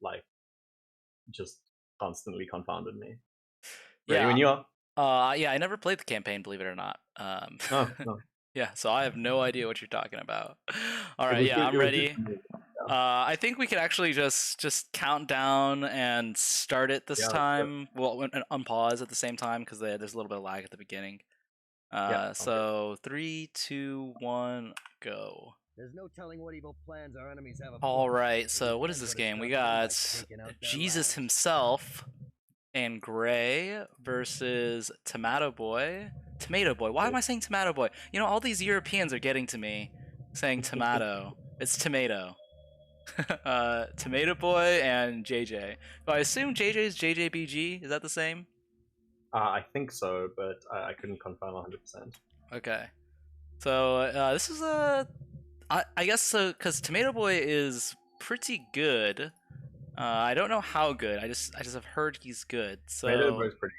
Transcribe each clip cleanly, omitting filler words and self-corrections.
like just constantly confounded me. Ready Yeah. when you are. Yeah, I never played the campaign, believe it or not. No, no. Yeah, so I have no idea what you're talking about. All It right, was yeah, good. I'm It was good ready. for me. I think we could actually just count down and start it this Yeah, time. Well, and unpause at the same time because there's a little bit of lag at the beginning. yeah. Okay. So 3, 2, 1, go. There's no telling what evil plans our enemies have. All right, so what is this game? We got Jesus himself and Gray versus Tomatoboy. Tomatoboy. Why am I saying Tomatoboy? You know, all these Europeans are getting to me saying tomato. It's tomato. Tomatoboy and JJ. But I assume JJ is JJBG. Is that the same? I think so, but I couldn't confirm 100%. Okay. So this is I guess so because Tomatoboy is pretty good. I don't know how good. I just have heard he's good. Tomato So Boy's pretty.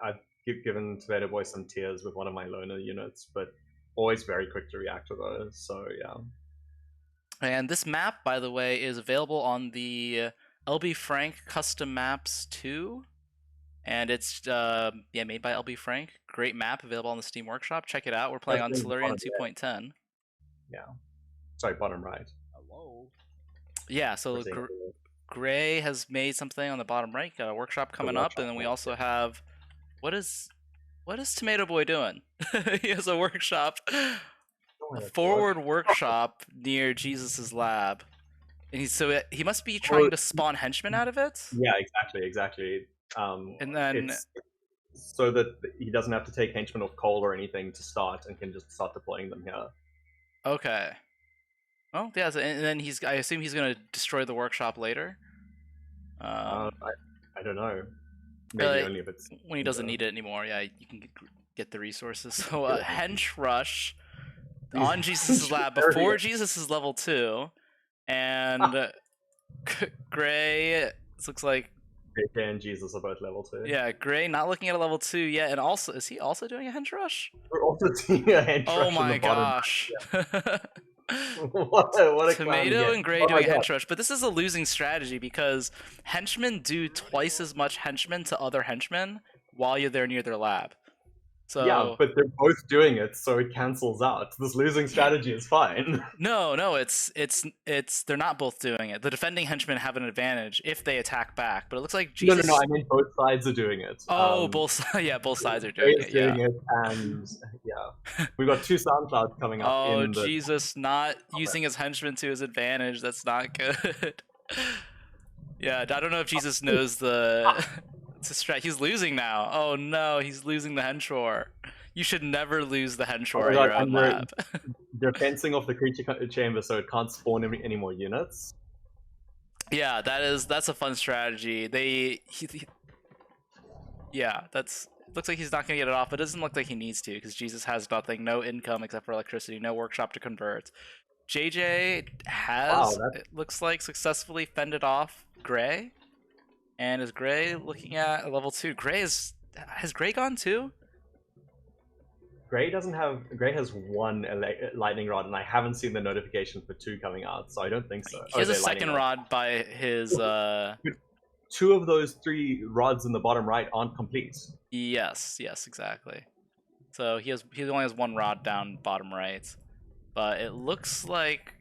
I've given Tomato Boy some tears with one of my loner units, but always very quick to react to those. So yeah. and this map, by the way, is available on the LB Frank Custom Maps 2. And it's made by LB Frank. Great map available on the Steam Workshop. Check it out. We're playing on Tellurian 2.10. Yeah. Sorry, bottom right. Hello. Yeah, so Gray has made something on the bottom right. Got a workshop coming up, and then we also have what is Tomato Boy doing? He has a workshop, a forward workshop near Jesus's lab, and he must be trying to spawn henchmen out of it. Yeah, exactly. And then it's so that he doesn't have to take henchmen off coal or anything to start, and can just start deploying them here. Okay. Oh yeah, and then I assume he's gonna destroy the workshop later. I don't know. Maybe only if it's when he doesn't need it anymore. Yeah, you can get the resources. So hench rush on Jesus' lab before Jesus is level 2, and Gray. This looks like JJ and Jesus are both level 2. Yeah, Gray not looking at a level 2 yet, and also is he also doing a hench rush? We're also doing a hench rush. Oh my gosh. What a Tomato and Gray doing a hench rush, but this is a losing strategy because henchmen do twice as much henchmen to other henchmen while you're there near their lab. So yeah, but they're both doing it, so it cancels out. This losing strategy is fine. No, it's they're not both doing it. The defending henchmen have an advantage if they attack back, but it looks like Jesus. No. I mean both sides are doing it. Oh, both sides are doing it. Yeah. And yeah, we've got 2 SoundClouds coming up. Oh, Jesus, not using his henchmen to his advantage. That's not good. Yeah, I don't know if Jesus knows the. He's losing now. Oh no, he's losing the hench war. You should never lose the hench war at your own lab. They're fencing off the creature chamber so it can't spawn any more units. Yeah, that's a fun strategy. Yeah, looks like he's not gonna get it off. It doesn't look like he needs to because Jesus has nothing, no income except for electricity, no workshop to convert. JJ has, it looks like, successfully fended off Gray. And is Gray looking at a level 2? Has Gray gone too? Gray has 1 lightning rod, and I haven't seen the notification for 2 coming out, so I don't think so. He has a second rod by his. 2 of those 3 rods in the bottom right aren't complete. Yes, exactly. So he only has 1 rod down bottom right, but it looks like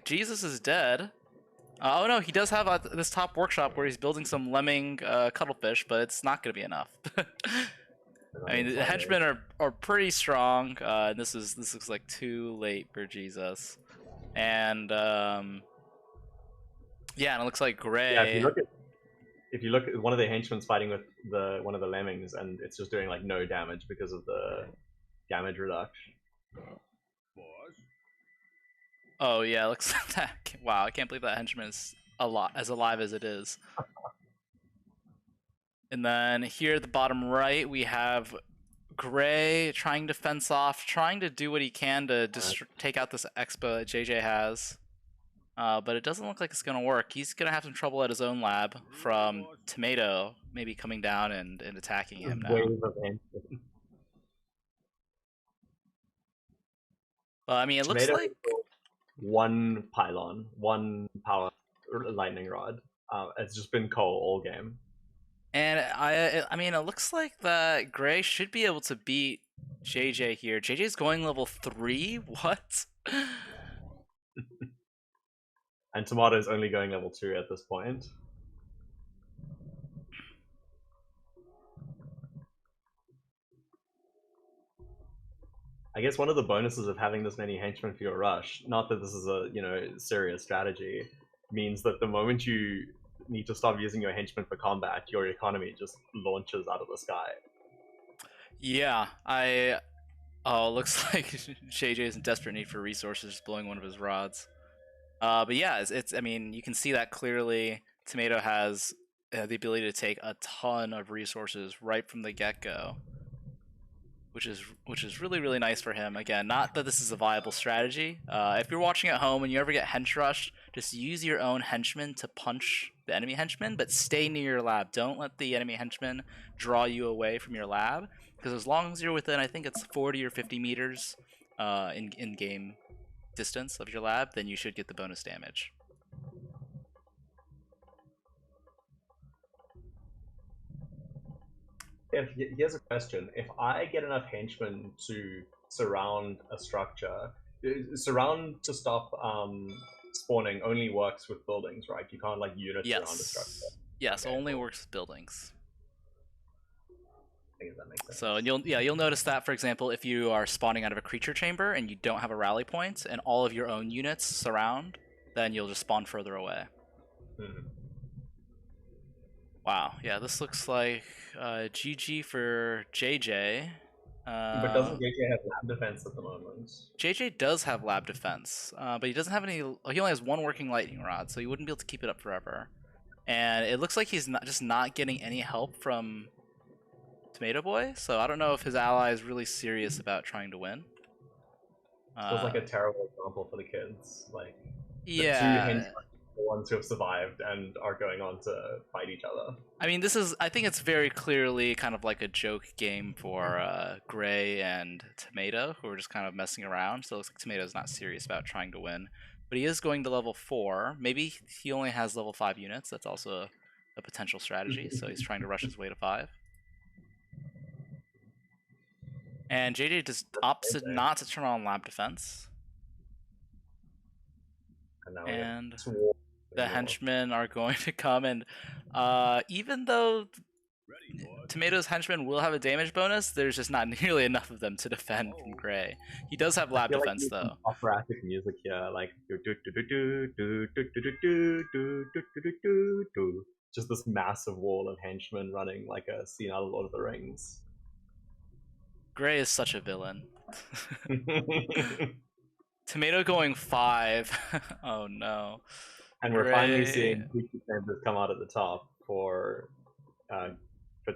Jesus is dead. Oh no, he does have this top workshop where he's building some lemming cuttlefish, but it's not going to be enough. I mean, the henchmen are pretty strong. This looks like too late for Jesus, and and it looks like Gray. Yeah, if you look at one of the henchmen fighting with one of the lemmings, and it's just doing like no damage because of the damage reduction. Oh yeah, looks like that. Wow, I can't believe that henchman is as alive as it is. And then here at the bottom right, we have Gray trying to fence off, trying to do what he can to take out this expo that JJ has. But it doesn't look like it's going to work. He's going to have some trouble at his own lab from Tomato, maybe coming down and attacking him now. Well, I mean, it looks like one pylon, one power lightning rod. It's just been Cole all game. And I mean, it looks like that Gray should be able to beat JJ here. JJ's going level 3? What? And Tomato's only going level 2 at this point. I guess one of the bonuses of having this many henchmen for your rush, not that this is a serious strategy, means that the moment you need to stop using your henchmen for combat, your economy just launches out of the sky. Yeah, looks like JJ is in desperate need for resources, just blowing one of his rods. But yeah, it's I mean, you can see that clearly. Tomato has the ability to take a ton of resources right from the get-go, which is really, really nice for him. Again, not that this is a viable strategy. If you're watching at home and you ever get hench rushed, just use your own henchmen to punch the enemy henchmen, but stay near your lab. Don't let the enemy henchmen draw you away from your lab, because as long as you're within, I think it's 40 or 50 meters in game distance of your lab, then you should get the bonus damage. Here's a question: if I get enough henchmen to surround a structure, surround to stop spawning only works with buildings, right? You can't like units around a structure. Yes, okay, only works with buildings. I think that makes sense. So you'll notice that, for example, if you are spawning out of a creature chamber and you don't have a rally point and all of your own units surround, then you'll just spawn further away. Hmm. Wow, yeah, this looks like GG for JJ. But doesn't JJ have lab defense at the moment? JJ does have lab defense, but he doesn't have any. He only has one working lightning rod, so he wouldn't be able to keep it up forever. And it looks like he's not getting any help from Tomatoboy, so I don't know if his ally is really serious about trying to win. Feels like a terrible example for the kids. Like, yeah, the two henchmen, the ones who have survived and are going on to fight each other. I mean, I think it's very clearly kind of like a joke game for Gray and Tomato, who are just kind of messing around. So it looks like Tomato's not serious about trying to win. But he is going to level 4. Maybe he only has level 5 units. That's also a potential strategy. So he's trying to rush his way to 5. And JJ just opted not to turn on lab defense. And the henchmen are going to come, and even though Tomato's henchmen will have a damage bonus, there's just not nearly enough of them to defend from Gray. He does have lab defense though. Operatic music here, like just this massive wall of henchmen running like a scene out of Lord of the Rings. Gray is such a villain. Tomato going 5. Oh no. And we're finally seeing creature chambers come out at the top for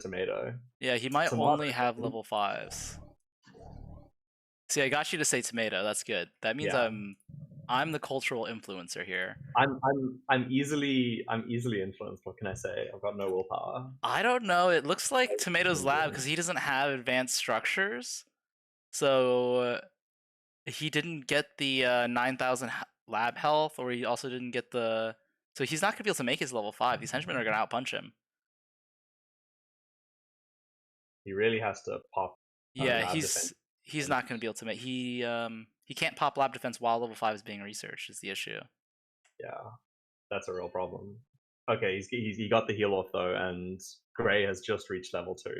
Tomato. Yeah, he might only have level 5s. See, I got you to say Tomato. That's good. That means I'm the cultural influencer here. I'm easily influenced. What can I say? I've got no willpower. I don't know. It looks like Tomato's lab, because he doesn't have advanced structures, so he didn't get the 9,000 lab health, or he also didn't get the. So he's not gonna be able to make his level 5. These henchmen are gonna outpunch him. He really has to pop. Yeah, he's not gonna be able to make. He can't pop lab defense while level 5 is being researched. Is the issue. Yeah, that's a real problem. Okay, he got the heal off though, and Gray has just reached level 2.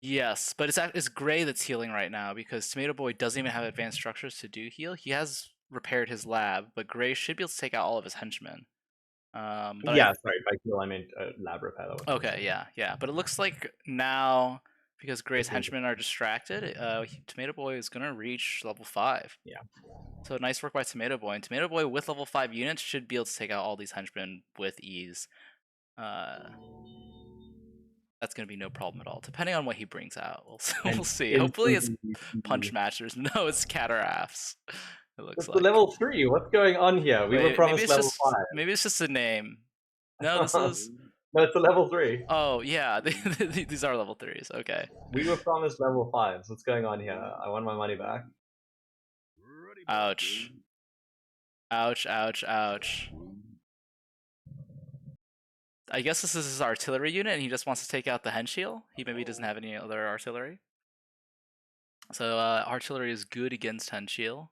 Yes, but it's Gray that's healing right now, because Tomatoboy doesn't even have advanced structures to do heal. He has repaired his lab, but Gray should be able to take out all of his henchmen. Sorry, by heal I meant lab repair. Okay, yeah. But it looks like now, because Gray's henchmen are distracted, Tomatoboy is gonna reach level 5. Yeah. So nice work by Tomatoboy. And Tomatoboy with level 5 units should be able to take out all these henchmen with ease. That's going to be no problem at all, depending on what he brings out. We'll see. Hopefully it's punch matchers. No, it's Cataraphs. It looks like. Level 3. What's going on here? We were promised level 5. Maybe it's just a name. No, this is. No, it's a level 3. Oh yeah, these are level 3s. Okay. We were promised level 5s. What's going on here? I want my money back. Ouch. Ouch, ouch, ouch. I guess this is his artillery unit, and he just wants to take out the Henshiel. He maybe doesn't have any other artillery. So artillery is good against Henshiel,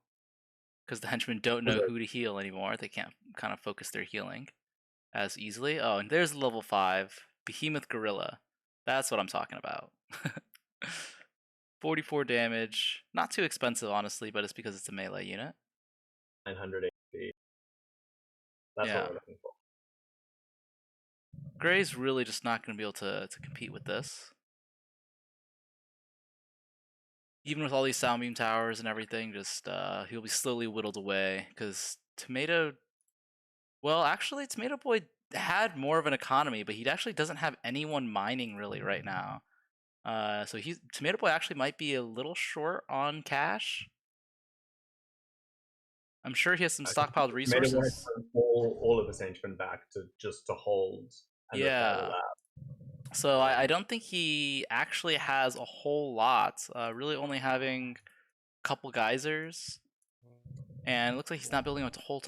because the henchmen don't know who to heal anymore. They can't kind of focus their healing as easily. Oh, and there's level 5 Behemoth Gorilla. That's what I'm talking about. 44 damage. Not too expensive, honestly, but it's because it's a melee unit. 900 HP. That's Yeah. what we're looking for. Gray's really just not going to be able to compete with this. Even with all these sound beam towers and everything, just he'll be slowly whittled away. Because well, actually, Tomatoboy had more of an economy, but he actually doesn't have anyone mining really right now. So Tomatoboy actually might be a little short on cash. I'm sure he has some stockpiled resources. Tomatoboy has all of his henchmen back to hold. And yeah. So I don't think he actually has a whole lot. Really only having a couple geysers. And it looks like he's not building a whole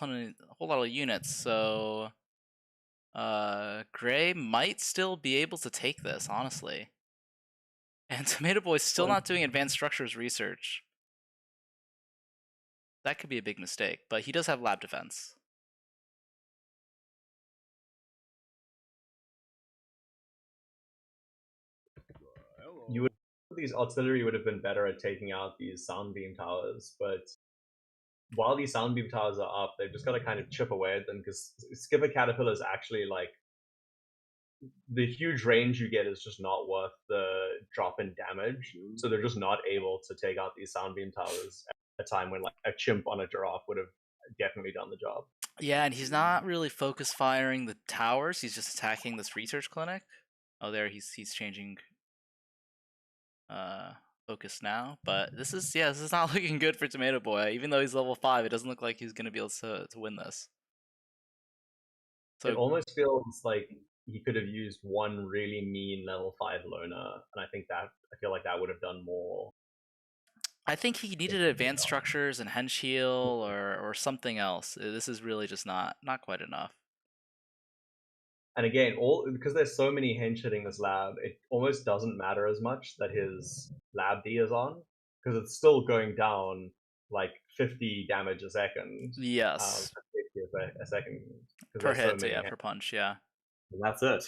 lot of units, so Gray might still be able to take this, honestly. And Tomatoboy's still not doing advanced structures research. That could be a big mistake, but he does have lab defense. These artillery would have been better at taking out these sound beam towers, but while these sound beam towers are up, they've just got to kind of chip away at them, because Skipper Caterpillar is actually like, the huge range you get is just not worth the drop in damage, so they're just not able to take out these sound beam towers at a time when like a chimp on a giraffe would have definitely done the job. Yeah, and he's not really focus firing the towers, he's just attacking this research clinic. Oh, there he's changing focus now, but this is not looking good for Tomatoboy. Even though he's level 5, it doesn't look like he's gonna be able to win this. So it almost feels like he could have used one really mean level 5 loner, and I feel like that would have done more. I think he needed advanced structures and Henshiel or something else. This is really just not quite enough. And again, because there's so many hench hitting this lab, it almost doesn't matter as much that his lab D is on, because it's still going down like 50 damage a second. Yes. 50 a second. Per hit, so per punch, yeah. And that's it.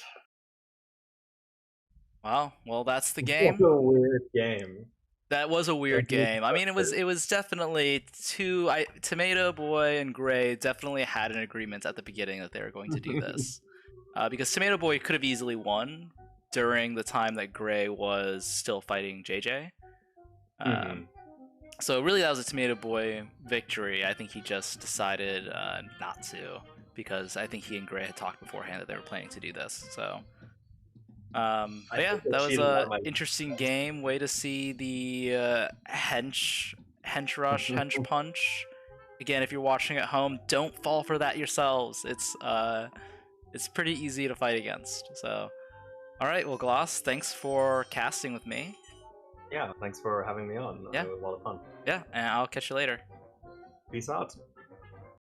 Well, that's the game. What a weird game. That was a weird game. I mean, it was definitely Tomatoboy and Gray definitely had an agreement at the beginning that they were going to do this. Because Tomatoboy could have easily won during the time that Gray was still fighting JJ. So really that was a Tomatoboy victory. I think he just decided not to, because I think he and Gray had talked beforehand that they were planning to do this. So but yeah, that was an interesting game. Way to see the hench rush, hench punch. Again, if you're watching at home, don't fall for that yourselves. It's pretty easy to fight against. So, all right, well, Gloss, thanks for casting with me. Yeah, thanks for having me on. Yeah. It was a lot of fun. Yeah, and I'll catch you later. Peace out.